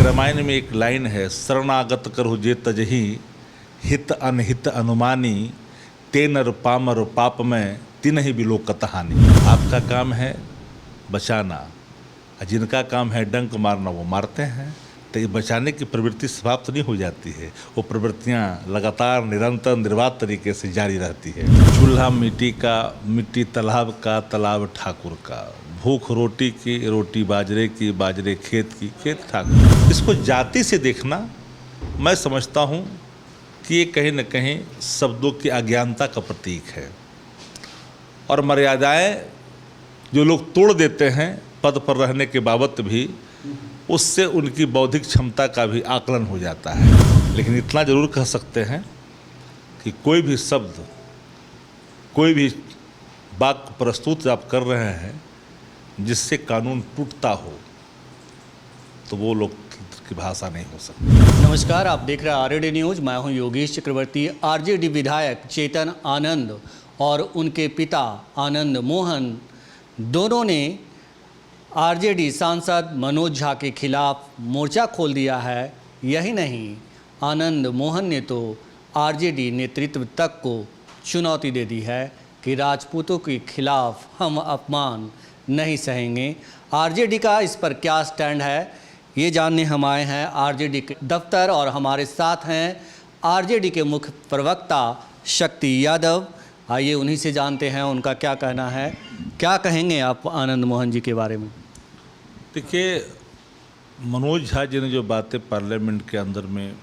रामायण में एक लाइन है, शरणागत करहु जे तजहि हित अनहित अनुमानी ते नर पामर पाप में तिन्हि बिलोकत हानि। आपका काम है बचाना, जिनका काम है डंक मारना वो मारते हैं। तो ये बचाने की प्रवृत्ति समाप्त नहीं हो जाती है, वो प्रवृत्तियाँ लगातार निरंतर निर्बाध तरीके से जारी रहती है। चूल्हा मिट्टी का, मिट्टी तालाब का, तालाब ठाकुर का, भूख रोटी की, रोटी बाजरे की, बाजरे खेत की, खेत ठाकुर। इसको जाति से देखना मैं समझता हूँ कि ये कहीं न कहीं शब्दों की अज्ञानता का प्रतीक है। और मर्यादाएं जो लोग तोड़ देते हैं पद पर रहने के बाबत भी, उससे उनकी बौद्धिक क्षमता का भी आकलन हो जाता है। लेकिन इतना जरूर कह सकते हैं कि कोई भी शब्द, कोई भी वाक्य प्रस्तुत आप कर रहे हैं जिससे कानून टूटता हो, तो वो लोग की भाषा नहीं हो सकती। नमस्कार, आप देख रहे हैं आरजेडी न्यूज। मैं हूं योगेश चक्रवर्ती। आरजेडी विधायक चेतन आनंद और उनके पिता आनंद मोहन दोनों ने आरजेडी सांसद मनोज झा के खिलाफ मोर्चा खोल दिया है। यही नहीं, आनंद मोहन ने तो आरजेडी नेतृत्व तक को चुनौती दे दी है कि राजपूतों के खिलाफ हम अपमान नहीं सहेंगे। आरजेडी का इस पर क्या स्टैंड है, ये जानने हम आए हैं आरजेडी के दफ्तर, और हमारे साथ हैं आरजेडी के मुख्य प्रवक्ता शक्ति यादव। आइए उन्हीं से जानते हैं उनका क्या कहना है। क्या कहेंगे आप आनंद मोहन जी के बारे में? देखिए, मनोज झा जी ने जो बातें पार्लियामेंट के अंदर में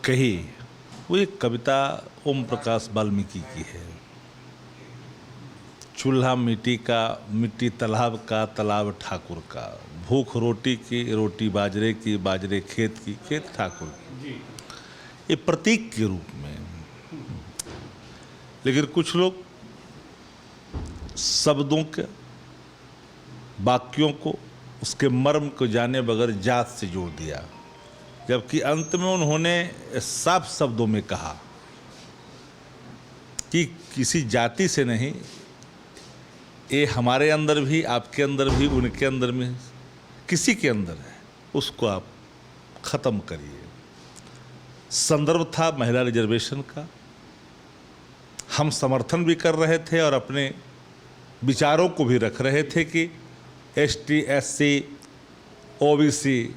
कही, वो एक कविता ओम प्रकाश वाल्मीकि की है। चूल्हा मिट्टी का, मिट्टी तालाब का, तालाब ठाकुर का, भूख रोटी की, रोटी बाजरे की, बाजरे खेत की, खेत ठाकुर की, ये प्रतीक के रूप में। लेकिन कुछ लोग शब्दों के, वाक्यों को, उसके मर्म को जाने बगैर जात से जोड़ दिया, जबकि अंत में उन्होंने साफ शब्दों में कहा कि किसी जाति से नहीं, ये हमारे अंदर भी, आपके अंदर भी, उनके अंदर में, किसी के अंदर है, उसको आप ख़त्म करिए। संदर्भ था महिला रिजर्वेशन का। हम समर्थन भी कर रहे थे और अपने विचारों को भी रख रहे थे कि एसटी, एससी, ओबीसी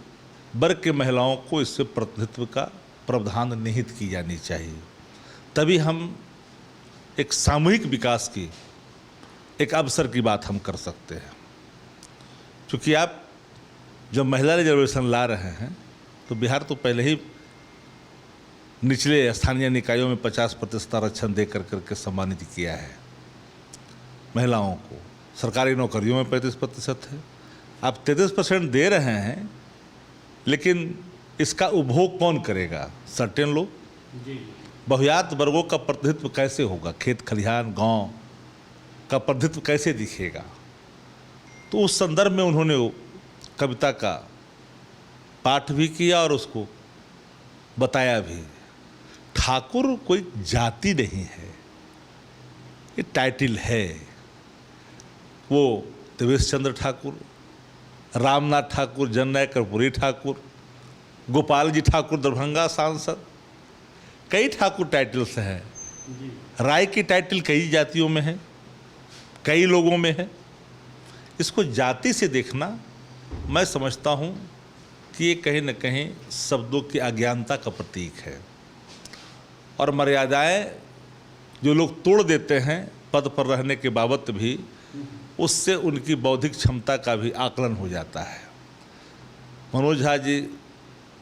वर्ग के महिलाओं को इससे प्रतिनिधित्व का प्रावधान निहित की जानी चाहिए। तभी हम एक सामूहिक विकास की, एक अवसर की बात हम कर सकते हैं। क्योंकि आप जब महिला रिजर्वेशन ला रहे हैं तो बिहार तो पहले ही निचले स्थानीय निकायों में 50% आरक्षण दे करके सम्मानित किया है महिलाओं को। सरकारी नौकरियों में 35% है। आप 33% दे रहे हैं, लेकिन इसका उपभोग कौन करेगा? सर्टेन लोग। बहुयात वर्गों का प्रतिनिधित्व कैसे होगा? खेत खलिहान, गांव का प्रतिनिधित्व कैसे दिखेगा? तो उस संदर्भ में उन्होंने वो कविता का पाठ भी किया और उसको बताया भी। ठाकुर कोई जाति नहीं है, ये टाइटल है। वो देवेश चंद्र ठाकुर, रामनाथ ठाकुर, जननायक कर्पूरी ठाकुर, गोपाल जी ठाकुर दरभंगा सांसद, कई ठाकुर टाइटल्स हैं। राय की टाइटल कई जातियों में है, कई लोगों में है। इसको जाति से देखना मैं समझता हूँ कि ये कहीं न कहीं शब्दों की अज्ञानता का प्रतीक है। और मर्यादाएं जो लोग तोड़ देते हैं पद पर रहने के बाबत भी, उससे उनकी बौद्धिक क्षमता का भी आकलन हो जाता है। मनोज झा जी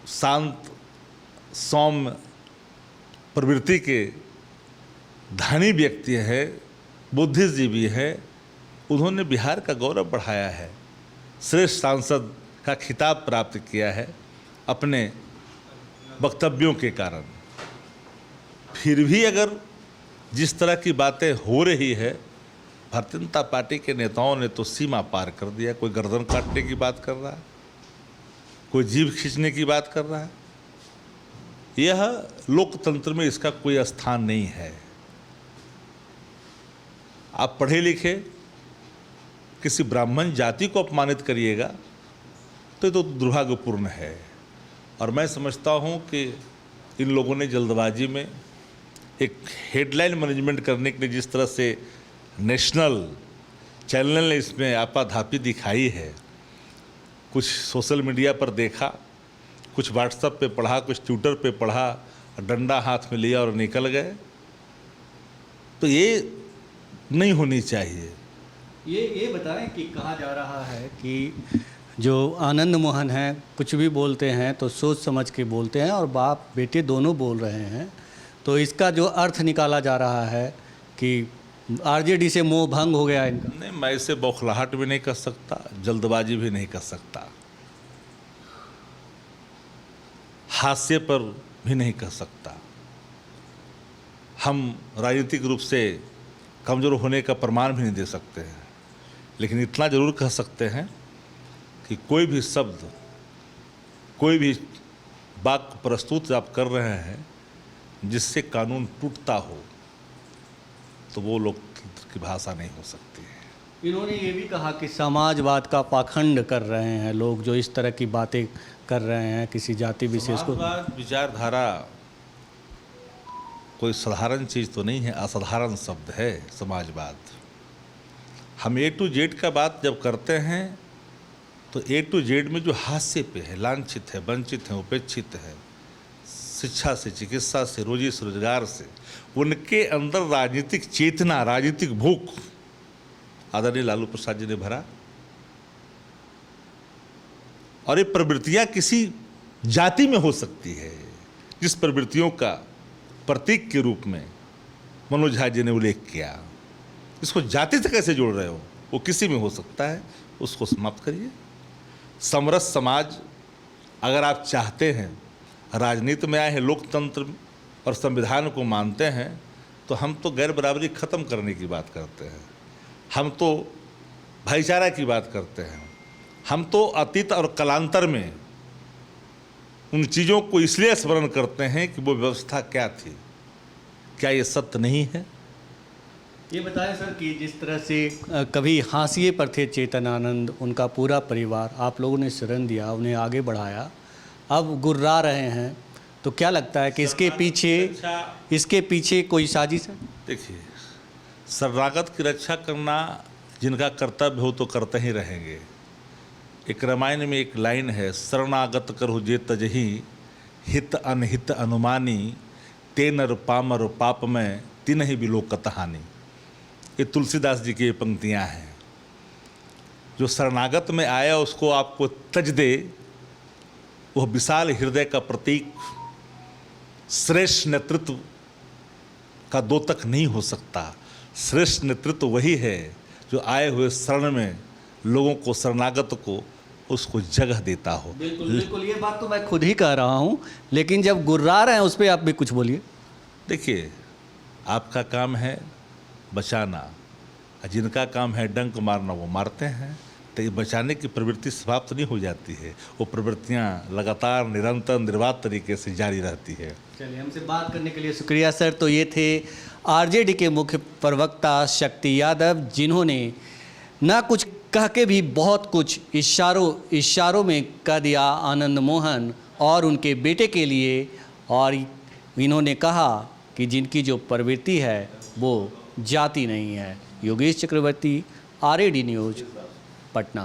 शांत, सौम्य प्रवृत्ति के धनी व्यक्ति है, बुद्धिजीवी है। उन्होंने बिहार का गौरव बढ़ाया है, श्रेष्ठ सांसद का खिताब प्राप्त किया है अपने वक्तव्यों के कारण। फिर भी अगर जिस तरह की बातें हो रही है, भारतीय जनता पार्टी के नेताओं ने तो सीमा पार कर दिया। कोई गर्दन काटने की बात कर रहा है, कोई जीभ खींचने की बात कर रहा है। यह लोकतंत्र में इसका कोई स्थान नहीं है। आप पढ़े लिखे किसी ब्राह्मण जाति को अपमानित करिएगा तो ये तो दुर्भाग्यपूर्ण है। और मैं समझता हूँ कि इन लोगों ने जल्दबाजी में एक हेडलाइन मैनेजमेंट करने के लिए जिस तरह से नेशनल चैनल ने इसमें आपाधापी दिखाई है, कुछ सोशल मीडिया पर देखा, कुछ व्हाट्सएप पे पढ़ा, कुछ ट्विटर पे पढ़ा, डंडा हाथ में लिया और निकल गए, तो ये नहीं होनी चाहिए। ये बताएं कि कहा जा रहा है कि जो आनंद मोहन हैं कुछ भी बोलते हैं तो सोच समझ के बोलते हैं और बाप बेटे दोनों बोल रहे हैं, तो इसका जो अर्थ निकाला जा रहा है कि आरजेडी से मोह भंग हो गया इनका। नहीं, मैं इसे बौखलाहट भी नहीं कर सकता, जल्दबाजी भी नहीं कर सकता, हास्य पर भी नहीं कह सकता। हम राजनीतिक रूप से कमज़ोर होने का प्रमाण भी नहीं दे सकते हैं, लेकिन इतना ज़रूर कह सकते हैं कि कोई भी शब्द, कोई भी वाक्य प्रस्तुत आप कर रहे हैं जिससे कानून टूटता हो, तो वो लोकतंत्र की भाषा नहीं हो सकती है। इन्होंने ये भी कहा कि समाजवाद का पाखंड कर रहे हैं लोग जो इस तरह की बातें कर रहे हैं किसी जाति विशेष को। समाजवाद विचारधारा कोई साधारण चीज़ तो नहीं है, असाधारण शब्द है समाजवाद। हम A to Z का बात जब करते हैं तो A to Z में जो हास्य पे है, लांछित है, वंचित है, उपेक्षित है, शिक्षा से, चिकित्सा से, रोजी से, रोजगार से, उनके अंदर राजनीतिक चेतना, राजनीतिक भूख आदरणीय लालू प्रसाद जी ने भरा। और ये प्रवृत्तियां किसी जाति में हो सकती है, जिस प्रवृत्तियों का प्रतीक के रूप में मनोज झा जी ने उल्लेख किया, इसको जाति से कैसे जोड़ रहे हो? वो किसी में हो सकता है, उसको समाप्त करिए। समरस समाज अगर आप चाहते हैं, राजनीति में आए हैं, लोकतंत्र और संविधान को मानते हैं, तो हम तो गैर बराबरी ख़त्म करने की बात करते हैं, हम तो भाईचारा की बात करते हैं, हम तो अतीत और कालांतर में उन चीज़ों को इसलिए स्मरण करते हैं कि वो व्यवस्था क्या थी। क्या ये सत्य नहीं है? ये बताएं सर कि जिस तरह से कभी हाशिए पर थे चेतन आनंद, उनका पूरा परिवार, आप लोगों ने शरण दिया, उन्हें आगे बढ़ाया, अब गुर्रा रहे हैं, तो क्या लगता है कि इसके पीछे कोई साजिश है? देखिए, शरणागत की रक्षा करना जिनका कर्तव्य हो तो करते ही रहेंगे। एक रामायण में एक लाइन है, शरणागत करहु जे तजहि, हित अनहित अनुमानी, ते नर पामर पाप में तिन्हि बिलोकत हानि। ये तुलसीदास जी की ये पंक्तियाँ हैं। जो शरणागत में आया उसको आपको तज दे, वह विशाल हृदय का प्रतीक, श्रेष्ठ नेतृत्व का द्योतक नहीं हो सकता। श्रेष्ठ नेतृत्व वही है जो आए हुए शरण में लोगों को, शरणागत को, उसको जगह देता हो। बिल्कुल बिल्कुल, ये बात तो मैं खुद ही कह रहा हूँ, लेकिन जब गुर्रा रहे हैं उस पर आप भी कुछ बोलिए। देखिए, आपका काम है बचाना, जिनका काम है डंक मारना वो मारते हैं। तो ये बचाने की प्रवृत्ति समाप्त नहीं हो जाती है, वो प्रवृत्तियाँ लगातार, निरंतर, निर्बाध तरीके से जारी रहती है। चलिए, हमसे बात करने के लिए शुक्रिया सर। तो ये थे आरजेडी के मुख्य प्रवक्ता शक्ति यादव, जिन्होंने ना कुछ कह के भी बहुत कुछ इशारों में कह दिया आनंद मोहन और उनके बेटे के लिए, और इन्होंने कहा कि जिनकी जो प्रवृत्ति है वो जाति नहीं है। योगेश चक्रवर्ती, RAD न्यूज़, पटना।